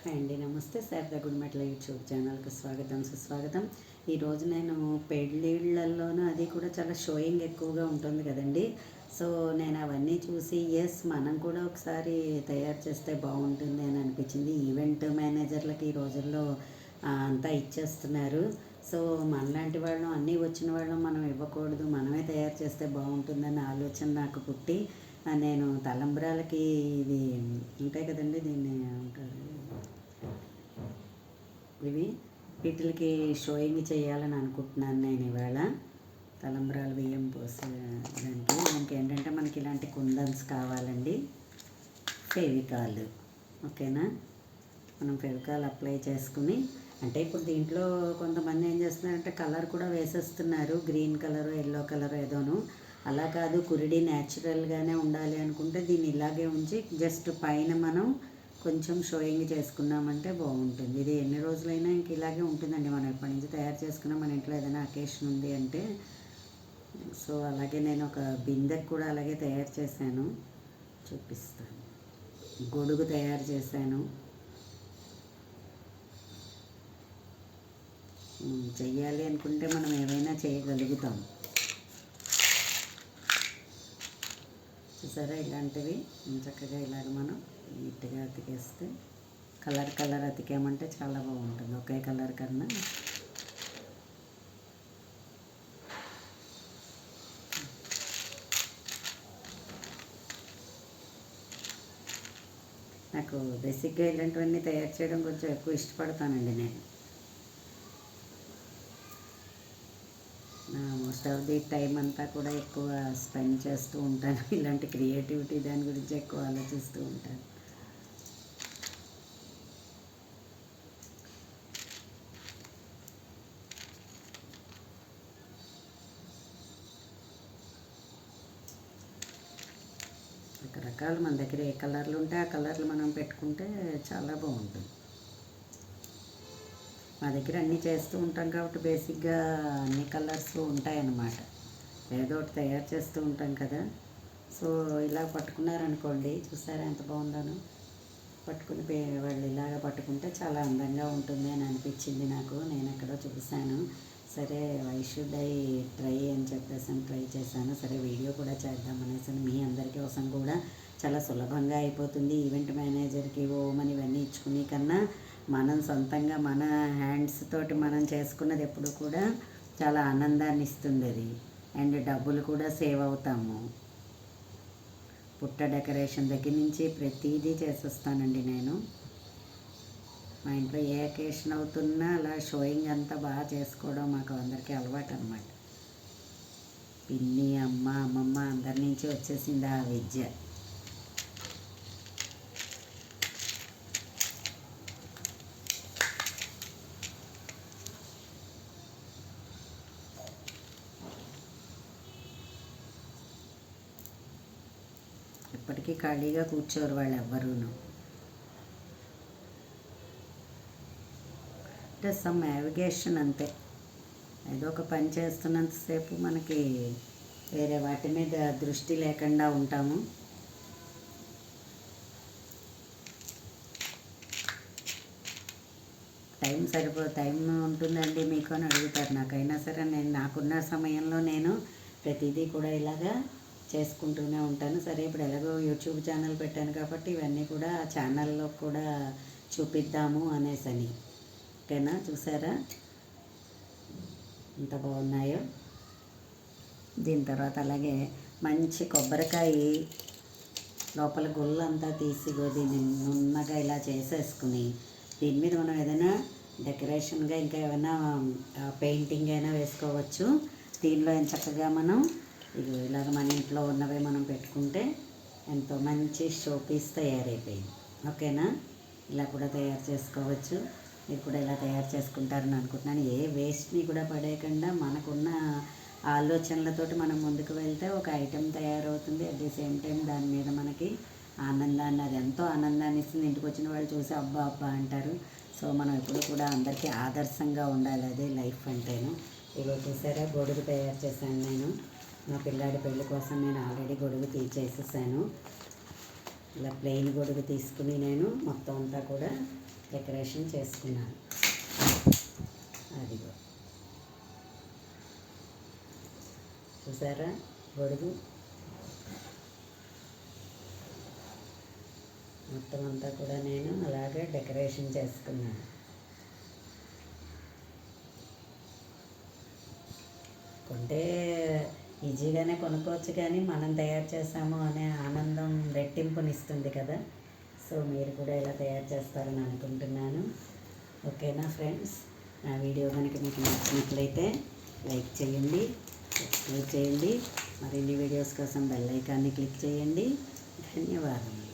Hi అండి, నమస్తే. Sharada Gudimetla YouTube ఛానల్కి స్వాగతం, సుస్వాగతం. ఈరోజు నేను పెళ్ళిళ్ళల్లోనూ అది కూడా చాలా షోయింగ్ ఎక్కువగా ఉంటుంది కదండి. సో నేను అవన్నీ చూసి మనం కూడా ఒకసారి తయారు చేస్తే బాగుంటుంది అని అనిపించింది. ఈవెంట్ మేనేజర్లకి ఈ రోజుల్లో అంతా ఇచ్చేస్తున్నారు. సో మనలాంటి వాళ్ళం, అన్నీ వచ్చిన వాళ్ళం మనం ఇవ్వకూడదు, మనమే తయారు చేస్తే బాగుంటుందన్న ఆలోచన నాకు పుట్టి నేను తలంబ్రాలకి ఇది ఉంటాయి కదండి, దీన్ని ఉంటారు ఇవి, వీటికి షోయింగ్ చేయాలని అనుకుంటున్నాను నేను ఇవాళ. తలంబ్రాలు బియ్యం పోసే దానికి ఏంటంటే మనకి ఇలాంటి కుందన్స్ కావాలండి, ఫెవికాల్. ఓకేనా, మనం ఫెవికాల్ అప్లై చేసుకుని, అంటే ఇప్పుడు దీంట్లో కొంతమంది ఏం చేస్తున్నారంటే కలర్ కూడా వేసేస్తున్నారు, గ్రీన్ కలరు, ఎల్లో కలర్ ఏదోను. అలా కాదు, కురిడి న్యాచురల్గానే ఉండాలి అనుకుంటే దీన్ని ఇలాగే ఉంచి జస్ట్ పైన మనం కొంచెం షోయింగ్ చేసుకున్నామంటే బాగుంటుంది. ఇది ఎన్ని రోజులైనా ఇంక ఇలాగే ఉంటుందండి. మనం ఎప్పటి నుంచి తయారు చేసుకున్నాం, మన ఇంట్లో ఏదైనా అకేషన్ ఉంది అంటే. సో అలాగే నేను ఒక బిందెకి కూడా అలాగే తయారు చేశాను, చూపిస్తాను. గొడుగు తయారు చేశాను. చెయ్యాలి అనుకుంటే మనం ఏమైనా చేయగలుగుతాం. చూసారా, ఇలాంటివి చక్కగా ఇలాగ మనం నీట్గా అతికేస్తే, కలర్ అతికామంటే చాలా బాగుంటుంది. ఒకే కలర్ కన్నా నాకు బేసిక్గా ఇలాంటివన్నీ తయారు చేయడం కొంచెం ఎక్కువ ఇష్టపడతానండి నేను. మోస్ట్ ఆఫ్ ది టైం అంతా కూడా ఎక్కువ స్పెండ్ చేస్తూ ఉంటాను ఇలాంటి క్రియేటివిటీ దాని గురించి ఎక్కువ ఆలోచిస్తూ ఉంటాను. రకరకాలు మన దగ్గర ఏ కలర్లు ఉంటే ఆ కలర్లు మనం పెట్టుకుంటే చాలా బాగుంటుంది. మా దగ్గర అన్నీ చేస్తూ ఉంటాం కాబట్టి బేసిక్గా అన్ని కలర్స్ ఉంటాయన్నమాట. ఏదో ఒకటి తయారు చేస్తూ ఉంటాం కదా. సో ఇలా పట్టుకున్నారనుకోండి, చూసారా ఎంత బాగుందోను. పట్టుకుని వాళ్ళు ఇలాగ పట్టుకుంటే చాలా అందంగా ఉంటుంది అని అనిపించింది నాకు. నేను ఎక్కడో చూశాను, సరే ఐ షుడ్ ట్రై అని చెప్పేసి ట్రై చేశాను. సరే వీడియో కూడా చేద్దాం అనేసి మీ అందరికీ కోసం కూడా చాలా సులభంగా అయిపోతుంది. ఈవెంట్ మేనేజర్కి ఓమని ఇవన్నీ ఇచ్చుకునే కన్నా మనం సొంతంగా మన హ్యాండ్స్ తోటి మనం చేసుకున్నది ఎప్పుడు కూడా చాలా ఆనందాన్ని ఇస్తుంది అది. అండ్ డబ్బులు కూడా సేవ్ అవుతాము. పుట్ట డెకరేషన్ దగ్గర నుంచి ప్రతిదీ చేసేస్తానండి నేను. మా ఇంట్లో ఏ అకేషన్ అవుతున్నా అలా షోయింగ్ అంతా బాగా చేసుకోవడం మాకు అందరికీ అలవాటు అనమాట. పిన్ని, అమ్మమ్మ అందరి నుంచి వచ్చేసింది ఆ విద్య. ఎప్పటికీ ఖాళీగా కూర్చోరు వాళ్ళు ఎవ్వరూను. అంటే సమ్ నావిగేషన్ అంతే. ఏదో ఒక పని చేస్తున్నంతసేపు మనకి వేరే వాటి మీద దృష్టి లేకుండా ఉంటాము. టైం ఉంటుందండి మీకు అని అడుగుతారు. నాకైనా సరే నాకున్న సమయంలో నేను ప్రతిదీ కూడా ఇలాగా చేసుకుంటూనే ఉంటాను. సరే ఇప్పుడు ఎలాగో యూట్యూబ్ ఛానల్ పెట్టాను కాబట్టి ఇవన్నీ కూడా ఆ ఛానల్లో కూడా చూపిద్దాము అనేసని. ఓకేనా, చూసారా ఎంత బాగున్నాయో. దీని తర్వాత అలాగే మంచి కొబ్బరికాయ లోపల గుళ్ళంతా తీసి దీన్ని నున్నగా ఇలా చేసేసుకుని దీని మీద మనం ఏదైనా డెకరేషన్గా ఇంకా ఏమైనా పెయింటింగ్ అయినా వేసుకోవచ్చు. దీనిలో చక్కగా మనం ఇలాగ మన ఇంట్లో ఉన్నవే మనం పెట్టుకుంటే ఎంతో మంచి షో పీస్ తయారైపోయింది. ఓకేనా, ఇలా కూడా తయారు చేసుకోవచ్చు. మీరు కూడా ఇలా తయారు చేసుకుంటారని అనుకుంటున్నాను. ఏ వేస్ట్ని కూడా పడేయకుండా మనకున్న ఆలోచనలతోటి మనం ముందుకు వెళ్తే ఒక ఐటెం తయారవుతుంది. అట్ ది సేమ్ టైం దాని మీద మనకి ఆనందాన్ని, అది ఎంతో ఆనందాన్ని ఇస్తుంది. ఇంటికి వచ్చిన వాళ్ళు చూసి అబ్బా అబ్బా అంటారు. సో మనం ఎప్పుడు కూడా అందరికీ ఆదర్శంగా ఉండాలి, అదే లైఫ్ అంటేను. ఈరోజు చూసారా, గొడుగు తయారు చేశాను నేను. మా పిల్లాడి పెళ్ళి కోసం నేను ఆల్రెడీ గొడుగు తీసేసేసాను. ఇలా ప్లెయిన్ గొడుగు తీసుకుని నేను మొత్తం అంతా కూడా డెకరేషన్ చేసుకున్నాను. అదిగో చూసారా గొడుగు మొత్తం అంతా కూడా నేను అలాగే డెకరేషన్ చేసుకున్నాను. కొంటే ఈజీగానే కొనుక్కోవచ్చు, కానీ మనం తయారు చేసాము అనే ఆనందం రెట్టింపునిస్తుంది కదా. సో మీరు కూడా ఇలా తయారు చేస్తారని అనుకుంటున్నాను. ఓకేనా ఫ్రెండ్స్, నా వీడియో కనుక మీకు నచ్చినట్లయితే లైక్ చేయండి, సబ్స్క్రైబ్ చేయండి, మరిన్ని వీడియోస్ కోసం బెల్ ఐకాన్ని క్లిక్ చేయండి. ధన్యవాదాలు.